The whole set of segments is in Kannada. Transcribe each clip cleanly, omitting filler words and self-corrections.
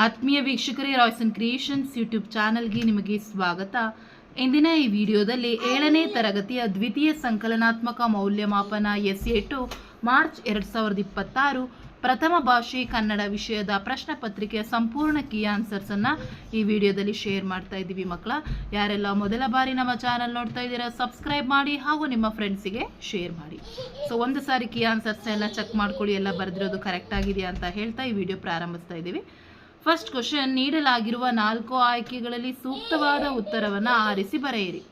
ಆತ್ಮೀಯ ವೀಕ್ಷಕರೇ, ರಾಯ್ಸ್ ಅಂಡ್ ಕ್ರಿಯೇಷನ್ಸ್ ಯೂಟ್ಯೂಬ್ ಚಾನಲ್ಗೆ ನಿಮಗೆ ಸ್ವಾಗತ. ಇಂದಿನ ಈ ವಿಡಿಯೋದಲ್ಲಿ 7ನೇ ತರಗತಿಯ ದ್ವಿತೀಯ ಸಂಕಲನಾತ್ಮಕ ಮೌಲ್ಯಮಾಪನ SA2 ಮಾರ್ಚ್ 2026 ಪ್ರಥಮ ಭಾಷೆ ಕನ್ನಡ ವಿಷಯದ ಪ್ರಶ್ನೆ ಪತ್ರಿಕೆಯ ಸಂಪೂರ್ಣ ಕೀ ಆನ್ಸರ್ಸನ್ನು ಈ ವಿಡಿಯೋದಲ್ಲಿ ಶೇರ್ ಮಾಡ್ತಾ ಇದ್ದೀವಿ. ಮಕ್ಕಳ, ಯಾರೆಲ್ಲ ಮೊದಲ ಬಾರಿ ನಮ್ಮ ಚಾನಲ್ ನೋಡ್ತಾ ಇದ್ದೀರಾ ಸಬ್ಸ್ಕ್ರೈಬ್ ಮಾಡಿ ಹಾಗೂ ನಿಮ್ಮ ಫ್ರೆಂಡ್ಸಿಗೆ ಶೇರ್ ಮಾಡಿ. ಸೊ ಒಂದು ಸಾರಿ ಕೀ ಆನ್ಸರ್ಸ್ ಎಲ್ಲ ಚೆಕ್ ಮಾಡ್ಕೊಳ್ಳಿ, ಎಲ್ಲ ಬರೆದಿರೋದು ಕರೆಕ್ಟ್ ಆಗಿದೆಯಾ ಅಂತ ಹೇಳ್ತಾ ಈ ವಿಡಿಯೋ ಪ್ರಾರಂಭಿಸ್ತಾ ಇದ್ದೀವಿ. ಫಸ್ಟ್ ಕ್ವಶನ್, ನೀಡಲಾಗಿರುವ 4 ಆಯ್ಕೆಗಳಲ್ಲಿ ಸೂಕ್ತವಾದ ಉತ್ತರವನ್ನು ಆರಿಸಿ ಬರೆಯಿರಿ.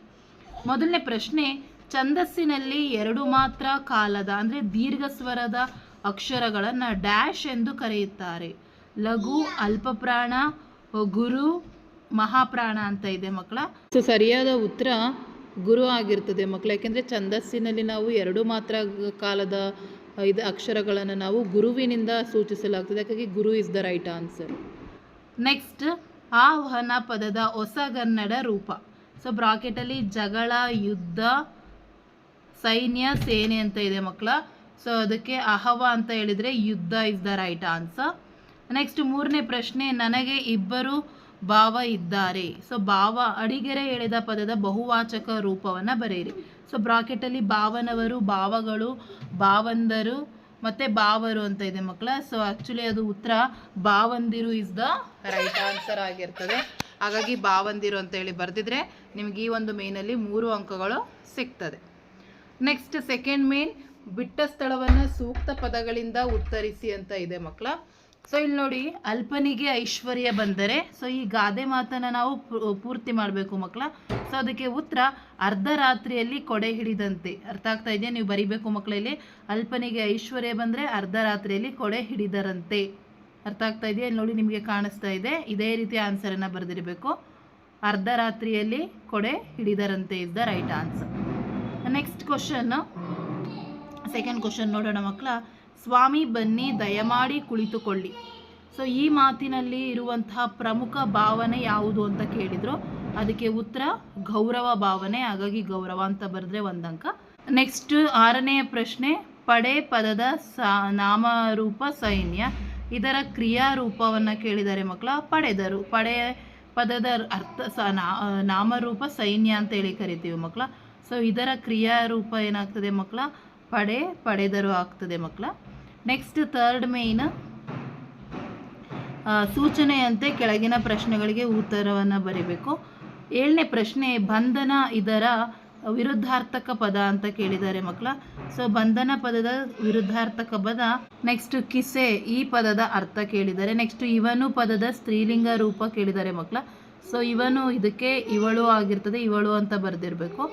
ಮೊದಲನೇ ಪ್ರಶ್ನೆ, ಛಂದಸ್ಸಿನಲ್ಲಿ 2 ಮಾತ್ರ ಕಾಲದ ಅಂದರೆ ದೀರ್ಘ ಸ್ವರದ ಅಕ್ಷರಗಳನ್ನು ಡ್ಯಾಶ್ ಎಂದು ಕರೆಯುತ್ತಾರೆ. ಲಘು, ಅಲ್ಪಪ್ರಾಣ, ಗುರು, ಮಹಾಪ್ರಾಣ ಅಂತ ಇದೆ ಮಕ್ಕಳ. ಸೊ ಸರಿಯಾದ ಉತ್ತರ ಗುರು ಆಗಿರ್ತದೆ ಮಕ್ಕಳ. ಯಾಕೆಂದರೆ ಛಂದಸ್ಸಿನಲ್ಲಿ ನಾವು 2 ಮಾತ್ರ ಕಾಲದ ಅಕ್ಷರಗಳನ್ನು ನಾವು ಗುರುವಿನಿಂದ ಸೂಚಿಸಲಾಗ್ತದೆ. ಹಾಗಾಗಿ guru is the right answer. Next, ಆಹ್ವಾನ ಪದದ ಹೊಸಗನ್ನಡ ರೂಪ. ಸೊ ಬ್ರಾಕೆಟಲ್ಲಿ ಜಗಳ, ಯುದ್ಧ, ಸೈನ್ಯ, ಸೇನೆ ಅಂತ ಇದೆ ಮಕ್ಕಳ. ಸೊ ಅದಕ್ಕೆ ಅಹವ ಅಂತ ಹೇಳಿದರೆ ಯುದ್ಧ is the right answer. Next, 3ನೇ ಪ್ರಶ್ನೆ, ನನಗೆ 2 ಭಾವ ಇದ್ದಾರೆ. ಸೊ ಭಾವ, ಅಡಿಗೆರೆ ಎಳೆದ ಪದದ ಬಹುವಾಚಕ ರೂಪವನ್ನು ಬರೆಯಿರಿ. ಸೊ ಬ್ರಾಕೆಟಲ್ಲಿ ಭಾವನವರು, ಭಾವಗಳು, ಭಾವಂದರು ಮತ್ತು ಭಾವರು ಅಂತ ಇದೆ ಮಕ್ಕಳ. ಸೊ ಆ್ಯಕ್ಚುಲಿ ಅದು ಉತ್ತರ ಭಾವಂದಿರು ಇಸ್ ದ ರೈಟ್ ಆನ್ಸರ್ ಆಗಿರ್ತದೆ. ಹಾಗಾಗಿ ಭಾವಂದಿರು ಅಂತ ಹೇಳಿ ಬರೆದಿದ್ರೆ ನಿಮಗೆ ಈ ಒಂದು ಮೇನಲ್ಲಿ 3 ಅಂಕಗಳು ಸಿಗ್ತದೆ. ನೆಕ್ಸ್ಟ್, ಸೆಕೆಂಡ್ ಮೇನ್, ಬಿಟ್ಟ ಸ್ಥಳವನ್ನು ಸೂಕ್ತ ಪದಗಳಿಂದ ಉತ್ತರಿಸಿ ಅಂತ ಇದೆ ಮಕ್ಕಳ. ಸೊ ಇಲ್ಲಿ ನೋಡಿ, ಅಲ್ಪನಿಗೆ ಐಶ್ವರ್ಯ ಬಂದರೆ, ಸೊ ಈ ಗಾದೆ ಮಾತನ್ನು ನಾವು ಪೂರ್ತಿ ಮಾಡಬೇಕು ಮಕ್ಕಳ. ಸೊ ಅದಕ್ಕೆ ಉತ್ತರ ಅರ್ಧರಾತ್ರಿಯಲ್ಲಿ ಕೊಡೆ ಹಿಡಿದಂತೆ. ಅರ್ಥ ಆಗ್ತಾ ಇದೆಯಾ? ನೀವು ಬರಿಬೇಕು ಮಕ್ಕಳ. ಇಲ್ಲಿ ಅಲ್ಪನಿಗೆ ಐಶ್ವರ್ಯ ಬಂದರೆ ಅರ್ಧರಾತ್ರಿಯಲ್ಲಿ ಕೊಡೆ ಹಿಡಿದರಂತೆ. ಅರ್ಥ ಆಗ್ತಾ ಇದೆಯಾ? ಇಲ್ಲಿ ನೋಡಿ, ನಿಮಗೆ ಕಾಣಿಸ್ತಾ ಇದೆ. ಇದೇ ರೀತಿ ಆನ್ಸರನ್ನು ಬರೆದಿರಬೇಕು. ಅರ್ಧರಾತ್ರಿಯಲ್ಲಿ ಕೊಡೆ ಹಿಡಿದರಂತೆ is the right answer. Next question, second question ನೋಡೋಣ ಮಕ್ಕಳ. ಸ್ವಾಮಿ ಬನ್ನಿ, ದಯಮಾಡಿ ಕುಳಿತುಕೊಳ್ಳಿ. ಸೊ ಈ ಮಾತಿನಲ್ಲಿ ಇರುವಂತಹ ಪ್ರಮುಖ ಭಾವನೆ ಯಾವುದು ಅಂತ ಕೇಳಿದ್ರು. ಅದಕ್ಕೆ ಉತ್ತರ ಗೌರವ ಭಾವನೆ. ಹಾಗಾಗಿ ಗೌರವ ಅಂತ ಬರೆದ್ರೆ 1 ಅಂಕ. ನೆಕ್ಸ್ಟ್, 6ನೇ ಪ್ರಶ್ನೆ, ಪಡೆ ಪದದ ನಾಮರೂಪ ಸೈನ್ಯ. ಇದರ ಕ್ರಿಯಾರೂಪವನ್ನು ಕೇಳಿದ್ದಾರೆ ಮಕ್ಕಳ. ಪಡೆದರು. ಪಡೆ ಪದದ ಅರ್ಥ ನಾಮರೂಪ ಸೈನ್ಯ ಅಂತ ಹೇಳಿ ಕರಿತೀವಿ ಮಕ್ಕಳ. ಸೊ ಇದರ ಕ್ರಿಯಾರೂಪ ಏನಾಗ್ತದೆ ಮಕ್ಕಳ? ಪಡೆ, ಪಡೆದರು ಆಗ್ತದೆ ಮಕ್ಕಳ. ನೆಕ್ಸ್ಟ್, ಥರ್ಡ್ ಮೇನ್, ಸೂಚನೆಯಂತೆ ಕೆಳಗಿನ ಪ್ರಶ್ನೆಗಳಿಗೆ ಉತ್ತರವನ್ನು ಬರೀಬೇಕು. 7ನೇ ಪ್ರಶ್ನೆ, ಬಂಧನ ಇದರ ವಿರುದ್ಧಾರ್ಥಕ ಪದ ಅಂತ ಕೇಳಿದ್ದಾರೆ ಮಕ್ಕಳ. ಸೊ ಬಂಧನ ಪದದ ವಿರುದ್ಧಾರ್ಥಕ ಪದ. ನೆಕ್ಸ್ಟ್, ಕಿಸೆ, ಈ ಪದದ ಅರ್ಥ ಕೇಳಿದ್ದಾರೆ. ನೆಕ್ಸ್ಟ್, ಇವನು ಪದದ ಸ್ತ್ರೀಲಿಂಗ ರೂಪ ಕೇಳಿದ್ದಾರೆ ಮಕ್ಕಳ. ಸೊ ಇವನು ಇದಕ್ಕೆ ಇವಳು ಆಗಿರ್ತದೆ, ಇವಳು ಅಂತ ಬರೆದಿರಬೇಕು.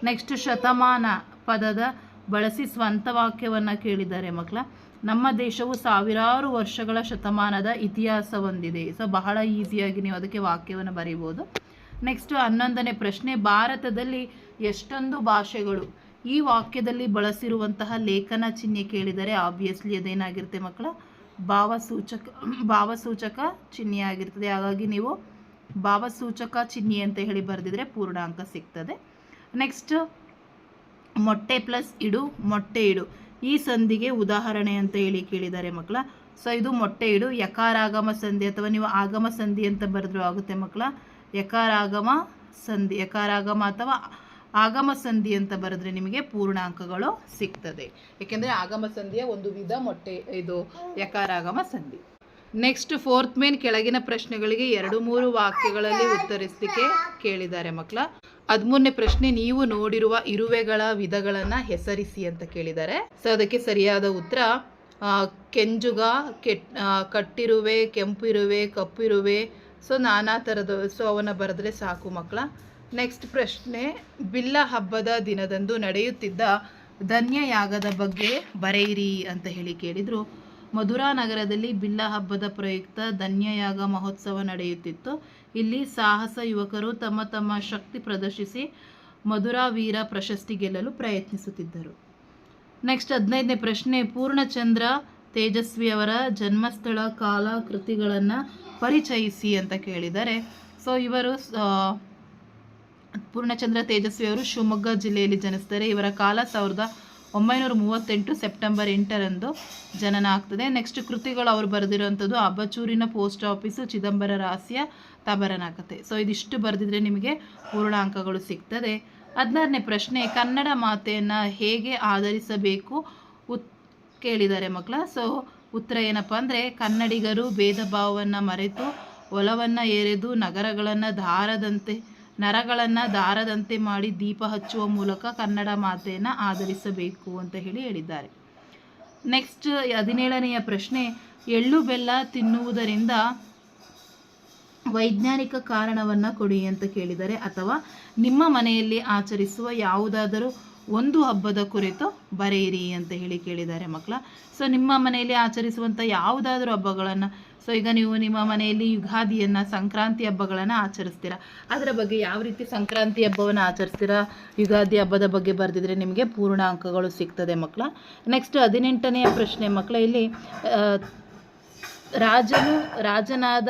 ನೆಕ್ಸ್ಟ್, ಶತಮಾನ ಪದದ ಬಳಸಿ ಸ್ವಂತ ವಾಕ್ಯವನ್ನು ಕೇಳಿದ್ದಾರೆ ಮಕ್ಕಳ. ನಮ್ಮ ದೇಶವು ಸಾವಿರಾರು ವರ್ಷಗಳ ಶತಮಾನದ ಇತಿಹಾಸ ಹೊಂದಿದೆ. ಸೊ ಬಹಳ ಈಸಿಯಾಗಿ ನೀವು ಅದಕ್ಕೆ ವಾಕ್ಯವನ್ನು ಬರೀಬೋದು. ನೆಕ್ಸ್ಟ್, 11ನೇ ಪ್ರಶ್ನೆ, ಭಾರತದಲ್ಲಿ ಎಷ್ಟೊಂದು ಭಾಷೆಗಳು. ಈ ವಾಕ್ಯದಲ್ಲಿ ಬಳಸಿರುವಂತಹ ಲೇಖನ ಚಿಹ್ನೆ ಕೇಳಿದರೆ ಆಬ್ವಿಯಸ್ಲಿ ಅದೇನಾಗಿರುತ್ತೆ ಮಕ್ಕಳ? ಭಾವಸೂಚಕ ಚಿಹ್ನೆ ಆಗಿರ್ತದೆ. ಹಾಗಾಗಿ ನೀವು ಭಾವಸೂಚಕ ಚಿಹ್ನೆ ಅಂತ ಹೇಳಿ ಬರೆದಿದ್ರೆ ಪೂರ್ಣ ಅಂಕ ಸಿಗ್ತದೆ. ನೆಕ್ಸ್ಟ್, ಮೊಟ್ಟೆ ಪ್ಲಸ್ ಇಡು, ಮೊಟ್ಟೆ ಇಡು, ಈ ಸಂಧಿಗೆ ಉದಾಹರಣೆ ಅಂತ ಹೇಳಿ ಕೇಳಿದ್ದಾರೆ ಮಕ್ಕಳ. ಸೊ ಇದು ಮೊಟ್ಟೆ ಇಡು ಯಕಾರಾಗಮ ಸಂಧಿ, ಅಥವಾ ನೀವು ಆಗಮ ಸಂಧಿ ಅಂತ ಬರೆದ್ರೂ ಆಗುತ್ತೆ ಮಕ್ಕಳ. ಯಕಾರಾಗಮ ಸಂಧಿ, ಯಕಾರಾಗಮ ಅಥವಾ ಆಗಮ ಸಂಧಿ ಅಂತ ಬರೆದ್ರೆ ನಿಮಗೆ ಪೂರ್ಣ ಅಂಕಗಳು ಸಿಗ್ತದೆ. ಏಕೆಂದರೆ ಆಗಮ ಸಂಧಿಯ ಒಂದು ವಿಧ ಮೊಟ್ಟೆ, ಇದು ಯಕಾರಾಗಮ ಸಂಧಿ. ನೆಕ್ಸ್ಟ್, ಫೋರ್ತ್ ಮೇನ್, ಕೆಳಗಿನ ಪ್ರಶ್ನೆಗಳಿಗೆ 2-3 ವಾಕ್ಯಗಳಲ್ಲಿ ಉತ್ತರಿಸಲಿಕ್ಕೆ ಕೇಳಿದ್ದಾರೆ ಮಕ್ಕಳ. 13ನೇ ಪ್ರಶ್ನೆ, ನೀವು ನೋಡಿರುವ ಇರುವೆಗಳ ವಿಧಗಳನ್ನು ಹೆಸರಿಸಿ ಅಂತ ಕೇಳಿದ್ದಾರೆ. ಸೊ ಅದಕ್ಕೆ ಸರಿಯಾದ ಉತ್ತರ ಕೆಂಜುಗ, ಕಟ್ಟಿರುವೆ, ಕೆಂಪು ಇರುವೆ, ಕಪ್ಪಿರುವೆ, ಸೊ ನಾನಾ ಥರದ. ಸೊ ಅವನ್ನ ಬರೆದ್ರೆ ಸಾಕು ಮಕ್ಕಳ. ನೆಕ್ಸ್ಟ್ ಪ್ರಶ್ನೆ, ಬಿಲ್ಲ ಹಬ್ಬದ ದಿನದಂದು ನಡೆಯುತ್ತಿದ್ದ ಧನ್ಯಯಾಗದ ಬಗ್ಗೆ ಬರೆಯಿರಿ ಅಂತ ಹೇಳಿ ಕೇಳಿದರು. ಮಧುರಾ ನಗರದಲ್ಲಿ ಬಿಲ್ಲ ಹಬ್ಬದ ಪ್ರಯುಕ್ತ ಧನ್ಯಯಾಗ ಮಹೋತ್ಸವ ನಡೆಯುತ್ತಿತ್ತು. ಇಲ್ಲಿ ಸಾಹಸ ಯುವಕರು ತಮ್ಮ ತಮ್ಮ ಶಕ್ತಿ ಪ್ರದರ್ಶಿಸಿ ಮಧುರಾ ವೀರ ಪ್ರಶಸ್ತಿ ಗೆಲ್ಲಲು ಪ್ರಯತ್ನಿಸುತ್ತಿದ್ದರು. ನೆಕ್ಸ್ಟ್ 15ನೇ ಪ್ರಶ್ನೆ, ಪೂರ್ಣಚಂದ್ರ ತೇಜಸ್ವಿಯವರ ಜನ್ಮಸ್ಥಳ, ಕಾಲ, ಕೃತಿಗಳನ್ನು ಪರಿಚಯಿಸಿ ಅಂತ ಕೇಳಿದ್ದಾರೆ. ಸೊ ಇವರು ಪೂರ್ಣಚಂದ್ರ ತೇಜಸ್ವಿಯವರು ಶಿವಮೊಗ್ಗ ಜಿಲ್ಲೆಯಲ್ಲಿ ಜನಿಸ್ತಾರೆ. ಇವರ ಕಾಲ 1938 ಸೆಪ್ಟೆಂಬರ್ 8ರಂದು ಜನನ ಆಗ್ತದೆ. ನೆಕ್ಸ್ಟ್ ಕೃತಿಗಳು ಅವರು ಬರೆದಿರುವಂಥದ್ದು ಅಬಚೂರಿನ ಪೋಸ್ಟ್ ಆಫೀಸು, ಚಿದಂಬರ ರಹಸ್ಯ, ತಬರನಕತೆ. ಸೊ ಇದಿಷ್ಟು ಬರೆದಿದ್ರೆ ನಿಮಗೆ ಪೂರ್ಣ ಅಂಕಗಳು ಸಿಗ್ತದೆ. 16ನೇ ಪ್ರಶ್ನೆ, ಕನ್ನಡ ಮಾತೆಯನ್ನು ಹೇಗೆ ಆಧರಿಸಬೇಕು ಕೇಳಿದ್ದಾರೆ ಮಕ್ಕಳ. ಸೊ ಉತ್ತರ ಏನಪ್ಪ ಅಂದರೆ, ಕನ್ನಡಿಗರು ಭೇದ ಭಾವವನ್ನು ಮರೆತು ಒಲವನ್ನು ಎರೆದು ನರಗಳನ್ನು ದಾರದಂತೆ ಮಾಡಿ ದೀಪ ಹಚ್ಚುವ ಮೂಲಕ ಕನ್ನಡ ಮಾತೆಯನ್ನು ಆಧರಿಸಬೇಕು ಅಂತ ಹೇಳಿದ್ದಾರೆ. ನೆಕ್ಸ್ಟ್ 17ನೆಯ ಪ್ರಶ್ನೆ, ಎಳ್ಳು ಬೆಲ್ಲ ತಿನ್ನುವುದರಿಂದ ವೈಜ್ಞಾನಿಕ ಕಾರಣವನ್ನು ಕೊಡಿ ಅಂತ ಕೇಳಿದ್ದಾರೆ. ಅಥವಾ ನಿಮ್ಮ ಮನೆಯಲ್ಲಿ ಆಚರಿಸುವ ಯಾವುದಾದರೂ ಒಂದು ಹಬ್ಬದ ಕುರಿತು ಬರೆಯಿರಿ ಅಂತ ಕೇಳಿದ್ದಾರೆ ಮಕ್ಕಳ. ಸೊ ನಿಮ್ಮ ಮನೆಯಲ್ಲಿ ಆಚರಿಸುವಂಥ ಯಾವುದಾದ್ರೂ ಹಬ್ಬಗಳನ್ನು, ಸೊ ಈಗ ನೀವು ನಿಮ್ಮ ಮನೆಯಲ್ಲಿ ಯುಗಾದಿಯನ್ನು, ಸಂಕ್ರಾಂತಿ ಹಬ್ಬಗಳನ್ನು ಆಚರಿಸ್ತೀರಾ, ಅದರ ಬಗ್ಗೆ ಯಾವ ರೀತಿ ಸಂಕ್ರಾಂತಿ ಹಬ್ಬವನ್ನು ಆಚರಿಸ್ತೀರಾ, ಯುಗಾದಿ ಹಬ್ಬದ ಬಗ್ಗೆ ಬರೆದಿದ್ರೆ ನಿಮಗೆ ಪೂರ್ಣ ಅಂಕಗಳು ಸಿಗ್ತದೆ ಮಕ್ಕಳ. ನೆಕ್ಸ್ಟ್ 18ನೆಯ ಪ್ರಶ್ನೆ ಮಕ್ಕಳ, ಇಲ್ಲಿ ರಾಜನಾದ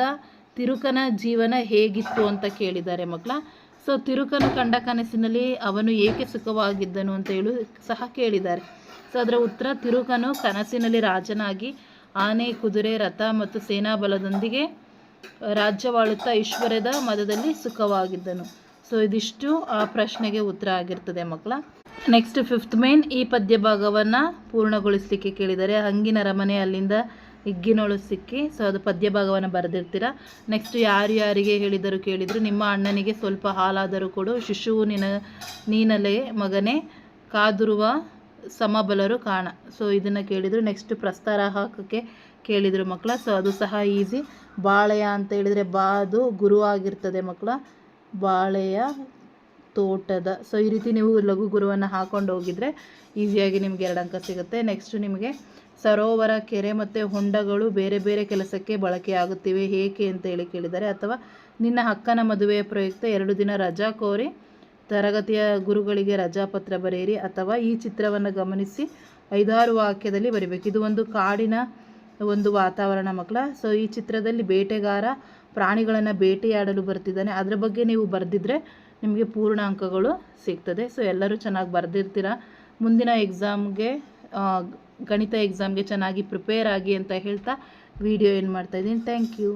ತಿರುಕನ ಜೀವನ ಹೇಗಿತ್ತು ಅಂತ ಕೇಳಿದ್ದಾರೆ ಮಕ್ಕಳ. ಸೊ ತಿರುಕನು ಕಂಡ ಕನಸಿನಲ್ಲಿ ಅವನು ಏಕೆ ಸುಖವಾಗಿದ್ದನು ಅಂತ ಸಹ ಕೇಳಿದ್ದಾರೆ. ಸೊ ಅದರ ಉತ್ತರ, ತಿರುಕನು ಕನಸಿನಲ್ಲಿ ರಾಜನಾಗಿ ಆನೆ, ಕುದುರೆ, ರಥ ಮತ್ತು ಸೇನಾಬಲದೊಂದಿಗೆ ರಾಜ್ಯವಾಳುತ್ತಾ ಐಶ್ವರ್ಯದ ಮದದಲ್ಲಿ ಸುಖವಾಗಿದ್ದನು. ಸೊ ಇದಿಷ್ಟು ಆ ಪ್ರಶ್ನೆಗೆ ಉತ್ತರ ಆಗಿರ್ತದೆ ಮಕ್ಕಳ. ನೆಕ್ಸ್ಟ್ 5th ಮೇನ್, ಈ ಪದ್ಯ ಭಾಗವನ್ನು ಪೂರ್ಣಗೊಳಿಸಲಿಕ್ಕೆ ಕೇಳಿದ್ದಾರೆ. ಹಂಗಿನ ರಮನೆ ಅಲ್ಲಿಂದ ಹಿಗ್ಗಿನೊಳು ಸಿಕ್ಕಿ. ಸೊ ಅದು ಪದ್ಯ ಭಾಗವನ್ನು ಬರೆದಿರ್ತೀರ. ನೆಕ್ಸ್ಟ್ ಯಾರಿಗೆ ಕೇಳಿದರು, ನಿಮ್ಮ ಅಣ್ಣನಿಗೆ ಸ್ವಲ್ಪ ಹಾಲಾದರೂ ಕೊಡು, ಶಿಶುವು ನೀನಲೇ ಮಗನೇ, ಕಾದುರುವ ಸಮಬಲರು ಕಾಣ. ಸೊ ಇದನ್ನು ಕೇಳಿದರು. ನೆಕ್ಸ್ಟ್ ಪ್ರಸ್ತಾರ ಹಾಕಕ್ಕೆ ಕೇಳಿದರು ಮಕ್ಕಳ. ಸೊ ಅದು ಸಹ ಈಸಿ. ಬಾಳೆಯ ಅಂತ ಹೇಳಿದರೆ ಅದು ಗುರು ಆಗಿರ್ತದೆ ಮಕ್ಕಳ, ಬಾಳೆಯ ತೋಟದ. ಸೊ ಈ ರೀತಿ ನೀವು ಲಘು ಗುರುವನ್ನು ಹಾಕೊಂಡು ಹೋಗಿದರೆ ಈಸಿಯಾಗಿ ನಿಮಗೆ 2 ಅಂಕ ಸಿಗುತ್ತೆ. ನೆಕ್ಸ್ಟ್ ನಿಮಗೆ ಸರೋವರ, ಕೆರೆ ಮತ್ತು ಹೊಂಡಗಳು ಬೇರೆ ಬೇರೆ ಕೆಲಸಕ್ಕೆ ಬಳಕೆಯಾಗುತ್ತಿವೆ ಏಕೆ ಅಂತ ಕೇಳಿದ್ದಾರೆ. ಅಥವಾ ನಿನ್ನ ಅಕ್ಕನ ಮದುವೆಯ ಪ್ರಯುಕ್ತ 2 ದಿನ ರಜಾ ಕೋರಿ ತರಗತಿಯ ಗುರುಗಳಿಗೆ ರಜಾಪತ್ರ ಬರೆಯಿರಿ. ಅಥವಾ ಈ ಚಿತ್ರವನ್ನು ಗಮನಿಸಿ 5-6 ವಾಕ್ಯದಲ್ಲಿ ಬರೀಬೇಕು. ಇದು ಒಂದು ಕಾಡಿನ ಒಂದು ವಾತಾವರಣ ಮಕ್ಕಳ. ಸೊ ಈ ಚಿತ್ರದಲ್ಲಿ ಬೇಟೆಗಾರ ಪ್ರಾಣಿಗಳನ್ನು ಬೇಟೆಯಾಡಲು ಬರ್ತಿದ್ದಾನೆ, ಅದರ ಬಗ್ಗೆ ನೀವು ಬರೆದಿದ್ರೆ ನಿಮಗೆ ಪೂರ್ಣ ಅಂಕಗಳು ಸಿಗ್ತದೆ. ಸೊ ಎಲ್ಲರೂ ಚೆನ್ನಾಗಿ ಬರೆದಿರ್ತೀರ. ಮುಂದಿನ ಎಕ್ಸಾಮ್ಗೆ, ಗಣಿತ ಎಕ್ಸಾಮ್ಗೆ ಚೆನ್ನಾಗಿ ಪ್ರಿಪೇರ್ ಆಗಿ ಅಂತ ಹೇಳ್ತಾ ವಿಡಿಯೋ ಏನು ಮಾಡ್ತಾಯಿದ್ದೀನಿ. Thank you.